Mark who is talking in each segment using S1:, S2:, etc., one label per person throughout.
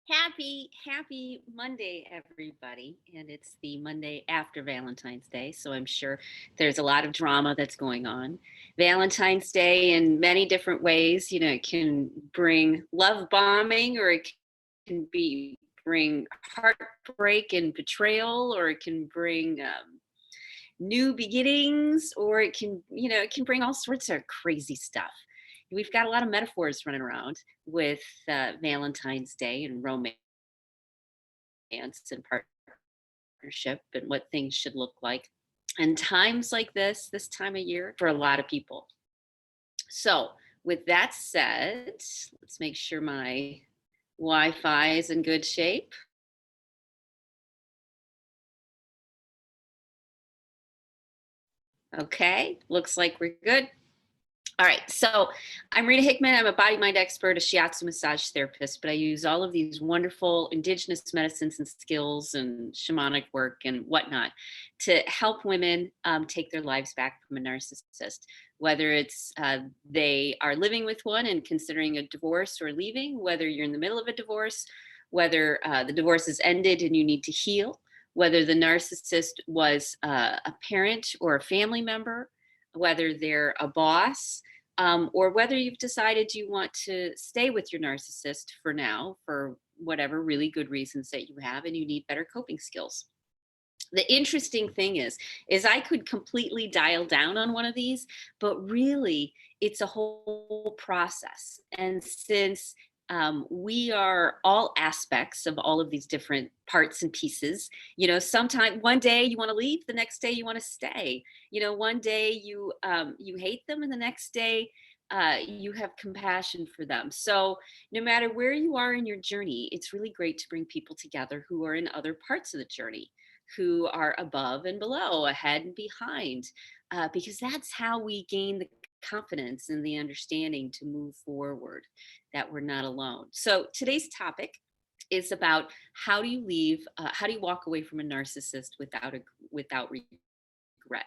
S1: Happy Monday, everybody. And it's the Monday after Valentine's Day. So I'm sure there's a lot of drama that's going on. Valentine's Day, in many different ways, it can bring love bombing, or it can bring heartbreak and betrayal, or it can bring new beginnings, or it can bring all sorts of crazy stuff. We've got a lot of metaphors running around with Valentine's Day and romance and partnership and what things should look like. And times like this time of year, for a lot of people. So, with that said, let's make sure my Wi Fi is in good shape. Okay, looks like we're good. All right, so I'm Rita Hickman. I'm a body mind expert, a shiatsu massage therapist, but I use all of these wonderful indigenous medicines and skills and shamanic work and whatnot to help women take their lives back from a narcissist, whether it's they are living with one and considering a divorce or leaving, whether you're in the middle of a divorce, whether the divorce has ended and you need to heal, whether the narcissist was a parent or a family member, whether they're a boss, or whether you've decided you want to stay with your narcissist for now for whatever really good reasons that you have and you need better coping skills. The interesting thing is I could completely dial down on one of these, but really it's a whole process. And since we are all aspects of all of these different parts and pieces, sometimes one day you want to leave, the next day you want to stay. One day you hate them, and the next day you have compassion for them. So no matter where you are in your journey, it's really great to bring people together who are in other parts of the journey, who are above and below, ahead and behind, because that's how we gain the confidence and the understanding to move forward, that we're not alone. So today's topic is about how do you walk away from a narcissist without regret.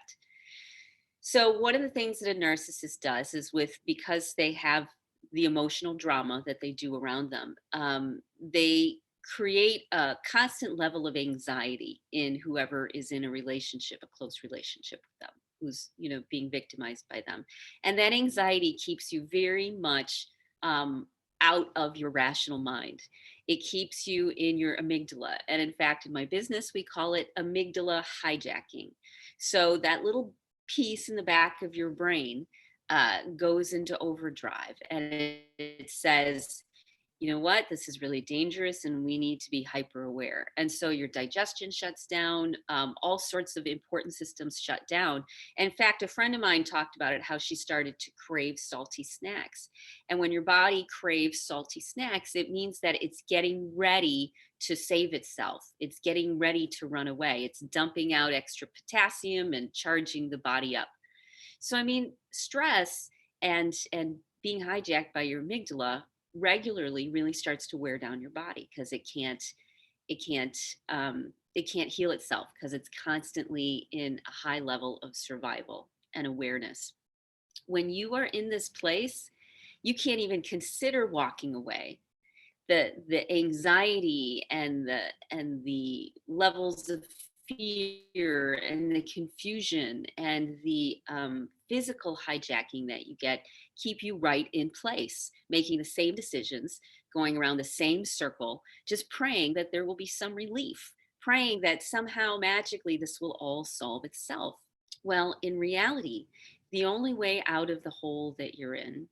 S1: So one of the things that a narcissist does is, because they have the emotional drama that they do around them, they create a constant level of anxiety in whoever is in a close relationship with them, who's being victimized by them. And that anxiety keeps you very much out of your rational mind. It keeps you in your amygdala. And in fact, in my business, we call it amygdala hijacking. So that little piece in the back of your brain goes into overdrive, and it says, you know what, this is really dangerous and we need to be hyper aware. And so your digestion shuts down, all sorts of important systems shut down. In fact, a friend of mine talked about it, how she started to crave salty snacks. And when your body craves salty snacks, it means that it's getting ready to save itself. It's getting ready to run away. It's dumping out extra potassium and charging the body up. So I mean, stress and being hijacked by your amygdala regularly really starts to wear down your body, because it can't it can't heal itself, because it's constantly in a high level of survival and awareness. When you are in this place, you can't even consider walking away. The anxiety and the levels of fear and the confusion and the physical hijacking that you get keep you right in place, making the same decisions, going around the same circle, just praying that there will be some relief, praying that somehow magically this will all solve itself. Well, in reality, the only way out of the hole that you're in,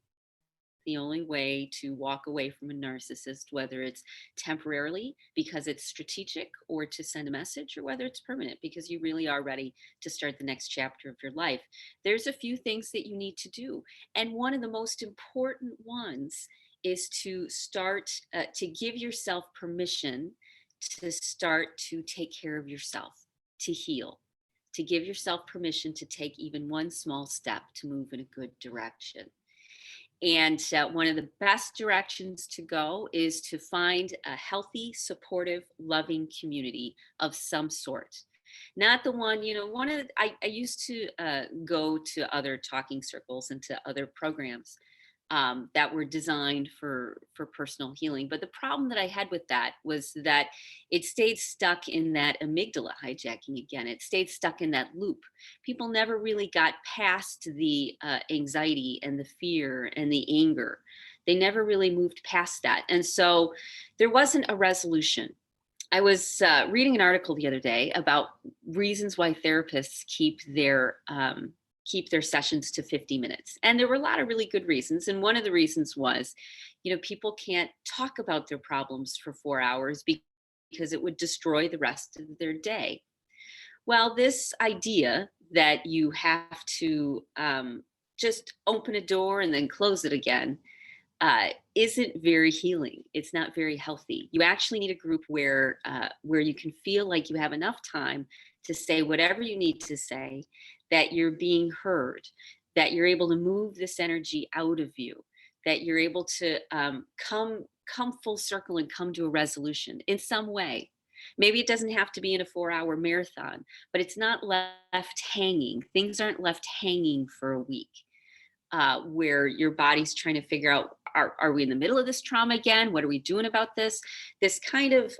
S1: the only way to walk away from a narcissist, whether it's temporarily because it's strategic or to send a message, or whether it's permanent because you really are ready to start the next chapter of your life, there's a few things that you need to do. And one of the most important ones is to start to give yourself permission to start to take care of yourself, to heal, to give yourself permission to take even one small step to move in a good direction. And one of the best directions to go is to find a healthy, supportive, loving community of some sort. Not the one, I used to go to other talking circles and to other programs, that were designed for personal healing. But the problem that I had with that was that it stayed stuck in that amygdala hijacking again. It stayed stuck in that loop. People never really got past the anxiety and the fear and the anger. They never really moved past that, and so there wasn't a resolution. I was reading an article the other day about reasons why therapists keep their sessions to 50 minutes, and there were a lot of really good reasons. And one of the reasons was, people can't talk about their problems for 4 hours because it would destroy the rest of their day. Well, this idea that you have to just open a door and then close it again isn't very healing. It's not very healthy. You actually need a group where you can feel like you have enough time to say whatever you need to say, that you're being heard, that you're able to move this energy out of you, that you're able to come full circle and come to a resolution in some way. Maybe it doesn't have to be in a 4-hour marathon, but it's not left hanging. Things aren't left hanging for a week where your body's trying to figure out, are we in the middle of this trauma again? What are we doing about this? This kind of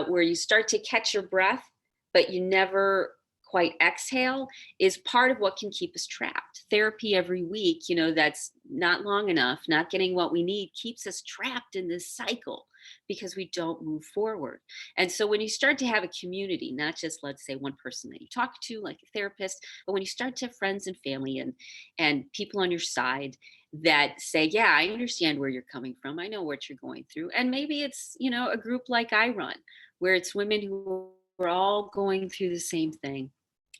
S1: where you start to catch your breath, but you never quite exhale, is part of what can keep us trapped. Therapy every week, that's not long enough, not getting what we need, keeps us trapped in this cycle because we don't move forward. And so when you start to have a community, not just, let's say, one person that you talk to, like a therapist, but when you start to have friends and family and people on your side that say, yeah, I understand where you're coming from, I know what you're going through. And maybe it's, a group like I run, where it's women who are all going through the same thing,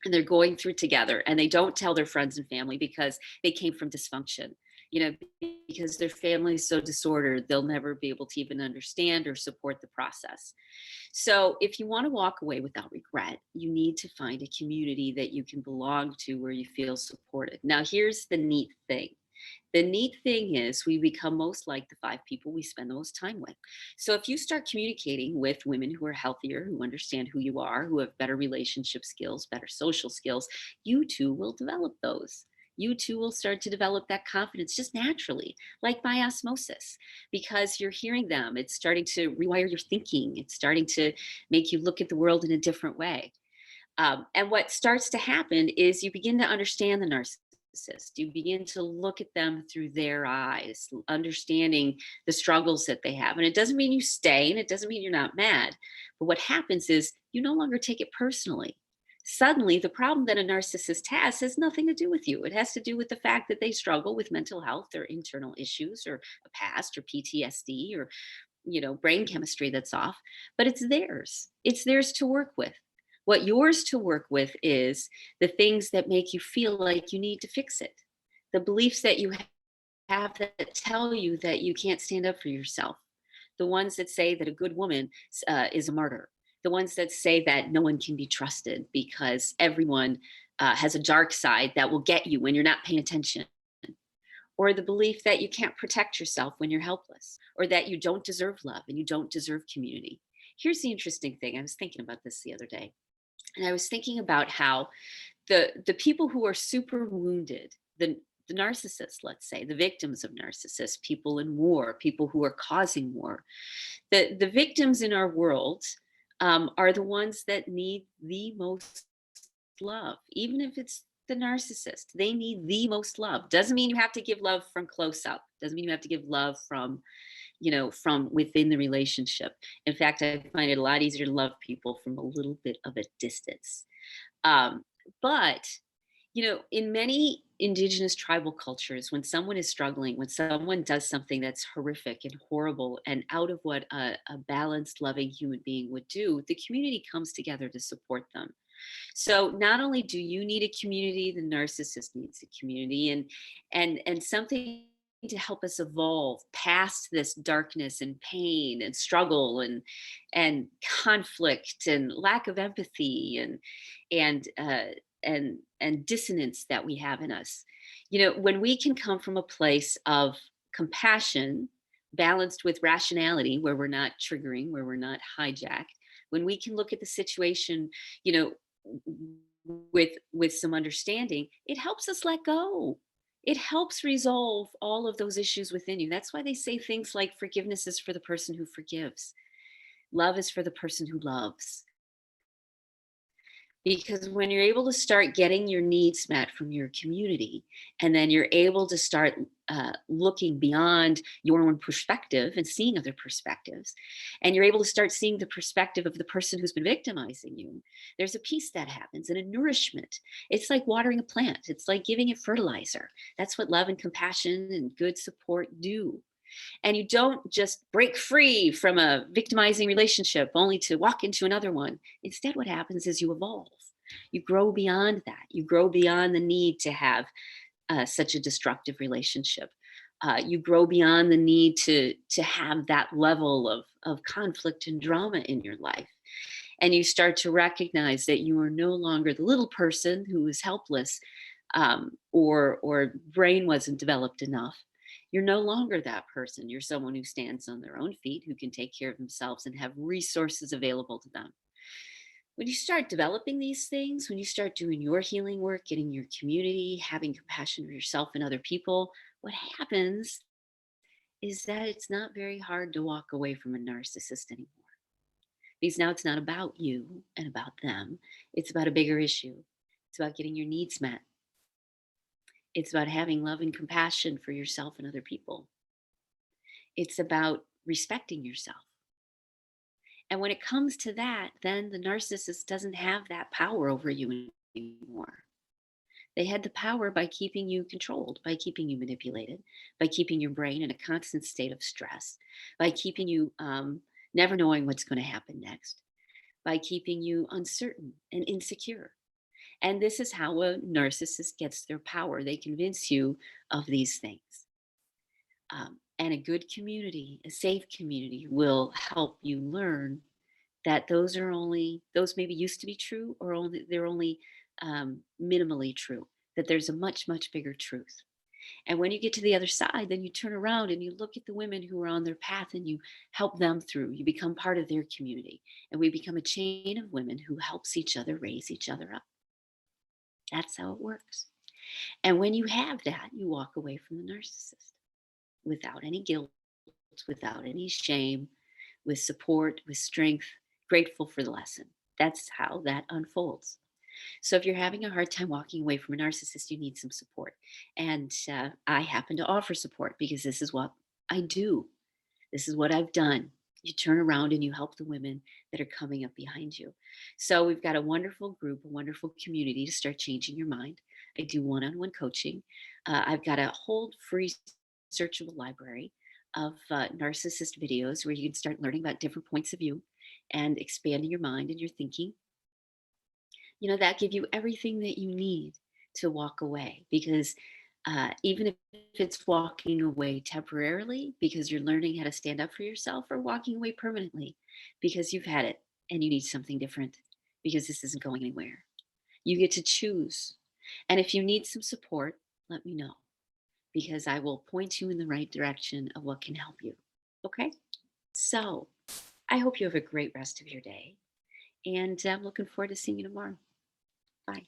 S1: and they're going through together, and they don't tell their friends and family because they came from dysfunction, because their family is so disordered, they'll never be able to even understand or support the process. So if you want to walk away without regret, you need to find a community that you can belong to, where you feel supported. Now, here's the neat thing. The neat thing is we become most like the 5 people we spend the most time with. So if you start communicating with women who are healthier, who understand who you are, who have better relationship skills, better social skills, you too will develop those. You too will start to develop that confidence just naturally, like by osmosis, because you're hearing them. It's starting to rewire your thinking. It's starting to make you look at the world in a different way. And what starts to happen is you begin to understand the narcissist. You begin to look at them through their eyes, understanding the struggles that they have. And it doesn't mean you stay, and it doesn't mean you're not mad. But what happens is you no longer take it personally. Suddenly, the problem that a narcissist has nothing to do with you. It has to do with the fact that they struggle with mental health or internal issues or a past or PTSD or brain chemistry that's off. But it's theirs. It's theirs to work with. What yours to work with is the things that make you feel like you need to fix it. The beliefs that you have that tell you that you can't stand up for yourself. The ones that say that a good woman is a martyr. The ones that say that no one can be trusted because everyone has a dark side that will get you when you're not paying attention. Or the belief that you can't protect yourself when you're helpless, or that you don't deserve love and you don't deserve community. Here's the interesting thing. I was thinking about this the other day. And I was thinking about how the people who are super wounded, the narcissists, let's say, the victims of narcissists, people in war, people who are causing war, the victims in our world are the ones that need the most love, even if it's the narcissist. They need the most love. Doesn't mean you have to give love from close up. Doesn't mean you have to give love from within the relationship. In fact, I find it a lot easier to love people from a little bit of a distance. But in many indigenous tribal cultures, when someone is struggling, when someone does something that's horrific and horrible and out of what a balanced, loving human being would do, the community comes together to support them. So not only do you need a community, the narcissist needs a community, and something to help us evolve past this darkness and pain and struggle and conflict and lack of empathy and dissonance that we have in us. When we can come from a place of compassion balanced with rationality, where we're not triggering, where we're not hijacked, when we can look at the situation, you know with some understanding, it helps us let go. It helps resolve all of those issues within you. That's why they say things like forgiveness is for the person who forgives, love is for the person who loves. Because when you're able to start getting your needs met from your community, and then you're able to start looking beyond your own perspective and seeing other perspectives, and you're able to start seeing the perspective of the person who's been victimizing you, there's a peace that happens and a nourishment. It's like watering a plant, it's like giving it fertilizer. That's what love and compassion and good support do. And you don't just break free from a victimizing relationship only to walk into another one. Instead, what happens is you evolve. You grow beyond that. You grow beyond the need to have such a destructive relationship. You grow beyond the need to have that level of conflict and drama in your life. And you start to recognize that you are no longer the little person who is helpless, or brain wasn't developed enough. You're no longer that person. You're someone who stands on their own feet, who can take care of themselves and have resources available to them. When you start developing these things, when you start doing your healing work, getting your community, having compassion for yourself and other people, what happens is that it's not very hard to walk away from a narcissist anymore. Because now it's not about you and about them, it's about a bigger issue. It's about getting your needs met. It's about having love and compassion for yourself and other people. It's about respecting yourself. And when it comes to that, then the narcissist doesn't have that power over you anymore. They had the power by keeping you controlled, by keeping you manipulated, by keeping your brain in a constant state of stress, by keeping you never knowing what's going to happen next, by keeping you uncertain and insecure. And this is how a narcissist gets their power. They convince you of these things. And a good community, a safe community, will help you learn that those maybe used to be true, or they're only minimally true. That there's a much, much bigger truth. And when you get to the other side, then you turn around and you look at the women who are on their path and you help them through. You become part of their community. And we become a chain of women who helps each other raise each other up. That's how it works. And when you have that, you walk away from the narcissist without any guilt, without any shame, with support, with strength, grateful for the lesson. That's how that unfolds. So if you're having a hard time walking away from a narcissist, you need some support. And I happen to offer support because this is what I do. This is what I've done. You turn around and you help the women that are coming up behind you. So we've got a wonderful group, a wonderful community to start changing your mind. I do one-on-one coaching. I've got a whole free searchable library of narcissist videos where you can start learning about different points of view and expanding your mind and your thinking. That give you everything that you need to walk away, because even if it's walking away temporarily because you're learning how to stand up for yourself, or walking away permanently because you've had it and you need something different because this isn't going anywhere, you get to choose. And if you need some support, let me know, because I will point you in the right direction of what can help you. Okay? So I hope you have a great rest of your day, and I'm looking forward to seeing you tomorrow. Bye.